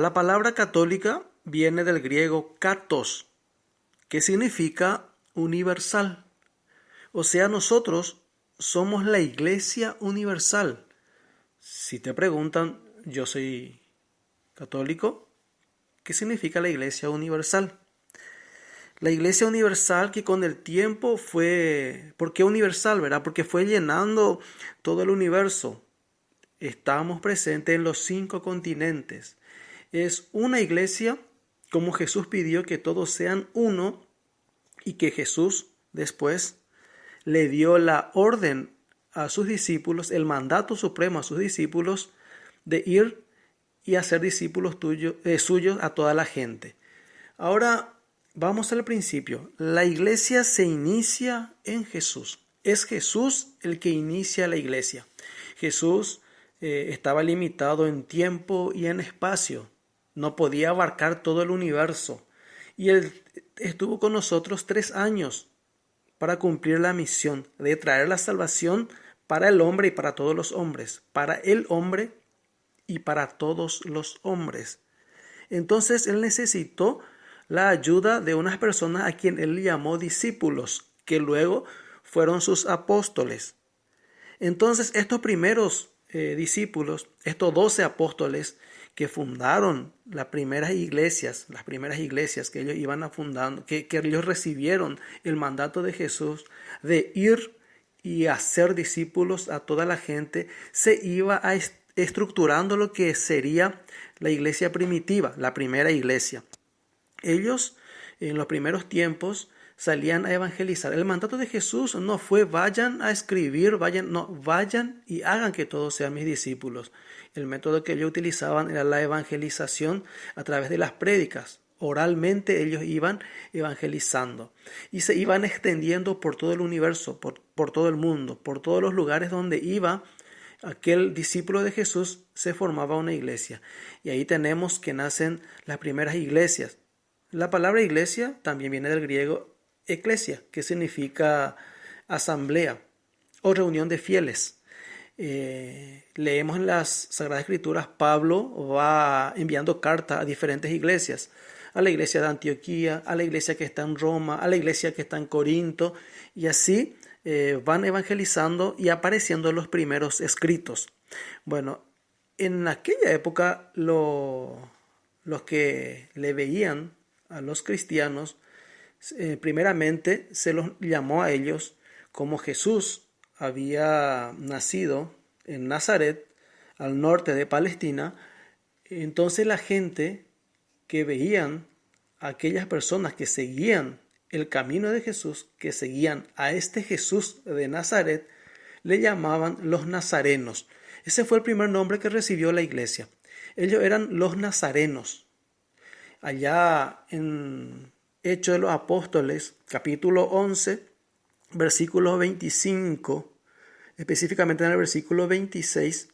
La palabra católica viene del griego katos, que significa universal. O sea, nosotros somos la Iglesia universal. Si te preguntan, yo soy católico, ¿qué significa la Iglesia universal? La Iglesia universal que con el tiempo fue, ¿por qué universal, verdad? Porque fue llenando todo el universo. Estamos presentes en los 5 continentes. Es una iglesia como Jesús pidió que todos sean uno y que Jesús después le dio la orden a sus discípulos, el mandato supremo a sus discípulos de ir y hacer discípulos suyos a toda la gente. Ahora vamos al principio. La iglesia se inicia en Jesús. Es Jesús el que inicia la iglesia. Jesús estaba limitado en tiempo y en espacio. No podía abarcar todo el universo. Y Él estuvo con nosotros 3 años para cumplir la misión de traer la salvación para el hombre y para todos los hombres. Para el hombre y para todos los hombres. Entonces Él necesitó la ayuda de unas personas a quien Él llamó discípulos, que luego fueron sus apóstoles. Entonces estos primeros discípulos, estos 12 apóstoles que fundaron las primeras iglesias que ellos iban a fundando, que ellos recibieron el mandato de Jesús de ir y hacer discípulos a toda la gente, se iba estructurando lo que sería la iglesia primitiva, la primera iglesia. Ellos en los primeros tiempos salían a evangelizar. El mandato de Jesús no fue vayan a escribir, vayan y hagan que todos sean mis discípulos. El método que ellos utilizaban era la evangelización a través de las prédicas. Oralmente ellos iban evangelizando y se iban extendiendo por todo el universo, por todo el mundo, por todos los lugares donde iba aquel discípulo de Jesús, se formaba una iglesia. Y ahí tenemos que nacen las primeras iglesias. La palabra iglesia también viene del griego eclesia, que significa asamblea o reunión de fieles. Leemos en las Sagradas Escrituras, Pablo va enviando cartas a diferentes iglesias, a la iglesia de Antioquía, a la iglesia que está en Roma, a la iglesia que está en Corinto, y así van evangelizando y apareciendo los primeros escritos. Bueno, en aquella época los que le veían a los cristianos, primeramente se los llamó a ellos como Jesús había nacido en Nazaret, al norte de Palestina. Entonces la gente que veían a aquellas personas que seguían el camino de Jesús, que seguían a este Jesús de Nazaret, le llamaban los nazarenos. Ese fue el primer nombre que recibió la iglesia. Ellos eran los nazarenos. Allá en Hechos de los Apóstoles, capítulo 11, versículo 25, específicamente en el versículo 26,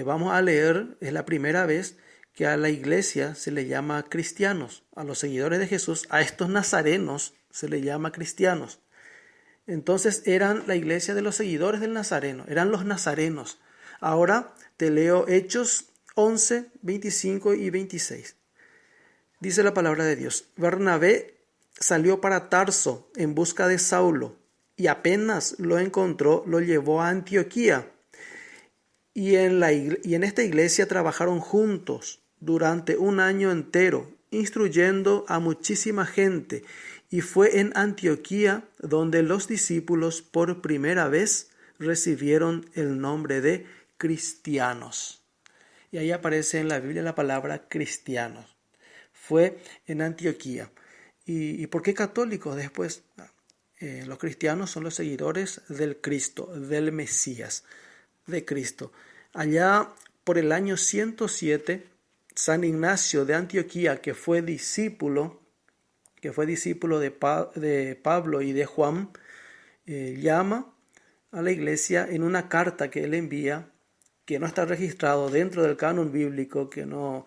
vamos a leer, es la primera vez que a la iglesia se le llama cristianos, a los seguidores de Jesús, a estos nazarenos se le llama cristianos. Entonces eran la iglesia de los seguidores del Nazareno, eran los nazarenos. Ahora te leo Hechos 11, 25 y 26. Dice la palabra de Dios: Bernabé salió para Tarso en busca de Saulo, y apenas lo encontró, lo llevó a Antioquía. Y en esta iglesia trabajaron juntos durante 1 año entero, instruyendo a muchísima gente. Y fue en Antioquía donde los discípulos por primera vez recibieron el nombre de cristianos. Y ahí aparece en la Biblia la palabra cristianos. Fue en Antioquía. ¿Y por qué católicos después? Los cristianos son los seguidores del Cristo, del Mesías, de Cristo. Allá por el año 107, San Ignacio de Antioquía, que fue discípulo de Pablo y de Juan, llama a la iglesia en una carta que él envía, que no está registrado dentro del canon bíblico, que no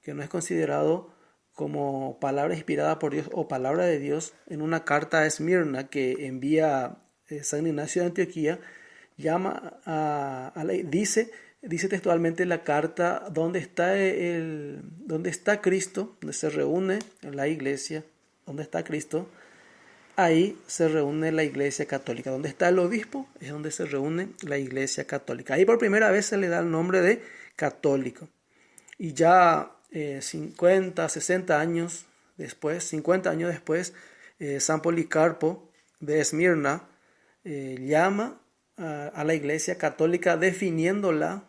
es considerado como palabra inspirada por Dios o palabra de Dios, en una carta a Esmirna que envía San Ignacio de Antioquía, dice dice textualmente la carta, ¿dónde está Cristo? Donde se reúne la iglesia, ¿dónde está Cristo? Ahí se reúne la iglesia católica. Donde está el obispo es donde se reúne la iglesia católica. Ahí por primera vez se le da el nombre de católico. Y ya 50, 60 años después, 50 años después, San Policarpo de Esmirna llama a la iglesia católica definiéndola,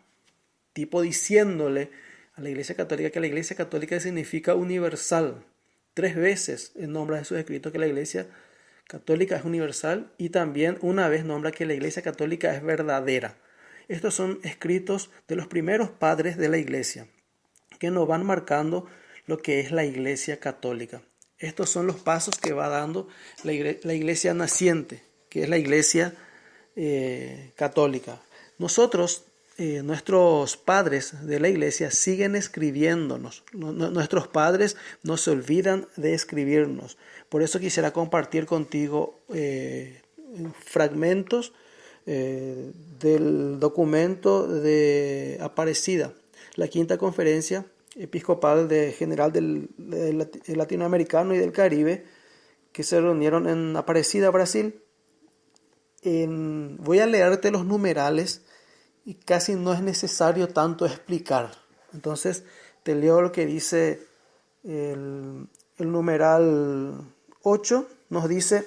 tipo diciéndole a la iglesia católica que la iglesia católica significa universal. 3 veces nombra en sus escritos que la iglesia católica es universal y también una vez nombra que la iglesia católica es verdadera. Estos son escritos de los primeros padres de la iglesia que nos van marcando lo que es la iglesia católica. Estos son los pasos que va dando la iglesia naciente, que es la iglesia católica. Nosotros, nuestros padres de la iglesia siguen escribiéndonos. Nuestros padres no se olvidan de escribirnos. Por eso quisiera compartir contigo fragmentos del documento de Aparecida, la quinta conferencia episcopal general del latinoamericano y del Caribe, que se reunieron en Aparecida, Brasil. Voy a leerte los numerales y casi no es necesario tanto explicar. Entonces te leo lo que dice el numeral 8. Nos dice: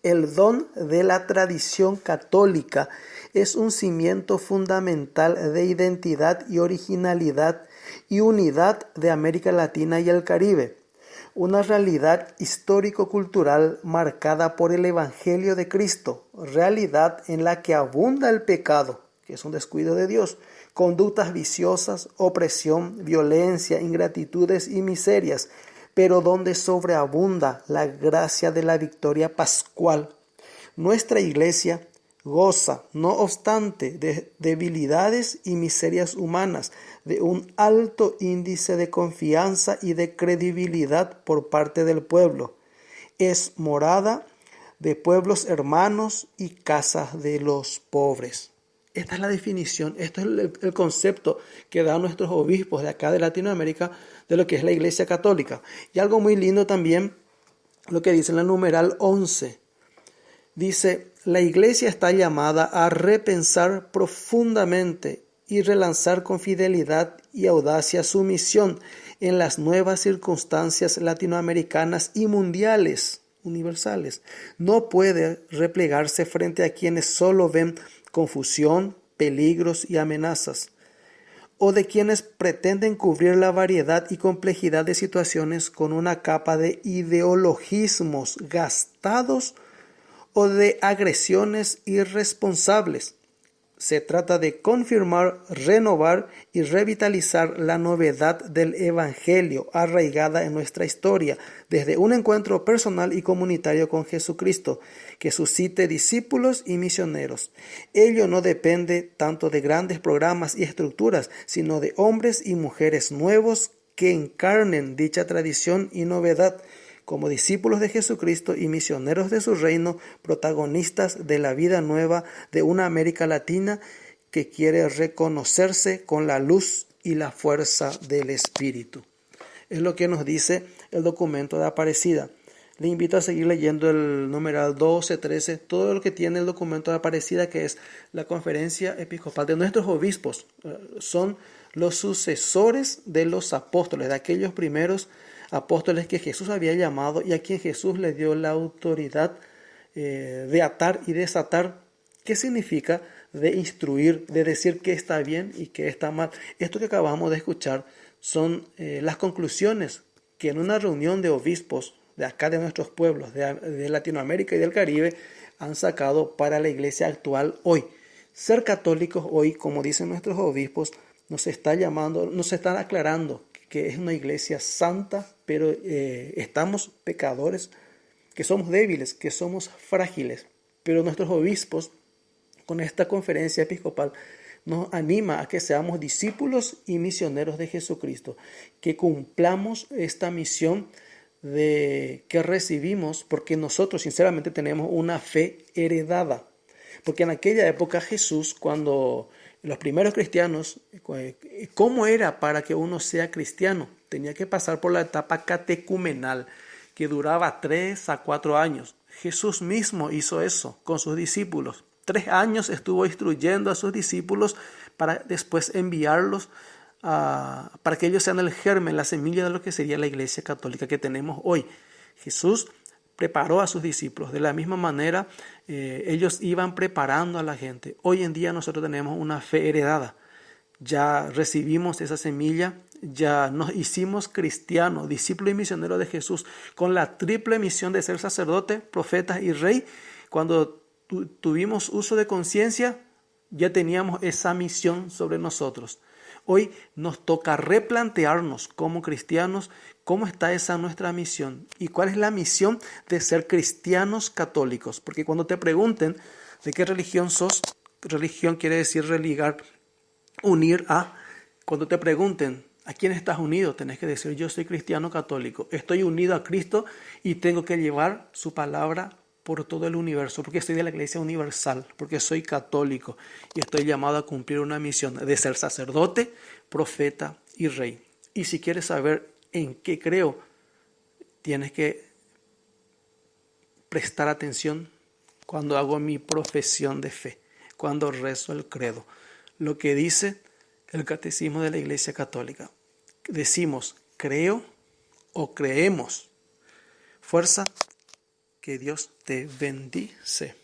el don de la tradición católica es un cimiento fundamental de identidad y originalidad y unidad de América Latina y el Caribe. Una realidad histórico-cultural marcada por el Evangelio de Cristo, realidad en la que abunda el pecado, que es un descuido de Dios, conductas viciosas, opresión, violencia, ingratitudes y miserias, pero donde sobreabunda la gracia de la victoria pascual. Nuestra iglesia goza, no obstante, de debilidades y miserias humanas, de un alto índice de confianza y de credibilidad por parte del pueblo. Es morada de pueblos hermanos y casa de los pobres. Esta es la definición, esto es el concepto que dan nuestros obispos de acá de Latinoamérica de lo que es la Iglesia Católica. Y algo muy lindo también, lo que dice en la numeral 11. Dice: la Iglesia está llamada a repensar profundamente y relanzar con fidelidad y audacia su misión en las nuevas circunstancias latinoamericanas y mundiales, universales. No puede replegarse frente a quienes solo ven confusión, peligros y amenazas, o de quienes pretenden cubrir la variedad y complejidad de situaciones con una capa de ideologismos gastados o de agresiones irresponsables. Se trata de confirmar, renovar y revitalizar la novedad del Evangelio arraigada en nuestra historia, desde un encuentro personal y comunitario con Jesucristo, que suscite discípulos y misioneros. Ello no depende tanto de grandes programas y estructuras, sino de hombres y mujeres nuevos que encarnen dicha tradición y novedad, como discípulos de Jesucristo y misioneros de su reino, protagonistas de la vida nueva de una América Latina que quiere reconocerse con la luz y la fuerza del Espíritu. Es lo que nos dice el documento de Aparecida. Le invito a seguir leyendo el numeral 12, 13, todo lo que tiene el documento de Aparecida, que es la conferencia episcopal de nuestros obispos. Son los sucesores de los apóstoles, de aquellos primeros apóstoles que Jesús había llamado y a quien Jesús le dio la autoridad de atar y desatar. ¿Qué significa? De instruir, de decir qué está bien y qué está mal. Esto que acabamos de escuchar son las conclusiones que en una reunión de obispos de acá de nuestros pueblos, de Latinoamérica y del Caribe, han sacado para la iglesia actual hoy. Ser católicos hoy, como dicen nuestros obispos, nos está llamando, nos están aclarando que es una iglesia santa, pero estamos pecadores, que somos débiles, que somos frágiles. Pero nuestros obispos, con esta conferencia episcopal, nos anima a que seamos discípulos y misioneros de Jesucristo, que cumplamos esta misión que recibimos, porque nosotros sinceramente tenemos una fe heredada. Porque en aquella época Jesús, cuando Los primeros cristianos, ¿cómo era para que uno sea cristiano? Tenía que pasar por la etapa catecumenal, que duraba 3 a 4 años. Jesús mismo hizo eso con sus discípulos. 3 años estuvo instruyendo a sus discípulos para después enviarlos para que ellos sean el germen, la semilla de lo que sería la iglesia católica que tenemos hoy. Jesús preparó a sus discípulos. De la misma manera, ellos iban preparando a la gente. Hoy en día nosotros tenemos una fe heredada. Ya recibimos esa semilla, ya nos hicimos cristianos, discípulos y misioneros de Jesús, con la triple misión de ser sacerdote, profeta y rey. Cuando tuvimos uso de conciencia, ya teníamos esa misión sobre nosotros. Hoy nos toca replantearnos como cristianos cómo está esa nuestra misión y cuál es la misión de ser cristianos católicos. Porque cuando te pregunten de qué religión sos, religión quiere decir religar, unir a. Cuando te pregunten a quién estás unido, tenés que decir: yo soy cristiano católico, estoy unido a Cristo y tengo que llevar su palabra por todo el universo, porque soy de la Iglesia Universal, porque soy católico y estoy llamado a cumplir una misión de ser sacerdote, profeta y rey. Y si quieres saber en qué creo, tienes que prestar atención cuando hago mi profesión de fe, cuando rezo el credo. Lo que dice el Catecismo de la Iglesia Católica. Decimos creo o creemos. Fuerza, que Dios te bendice.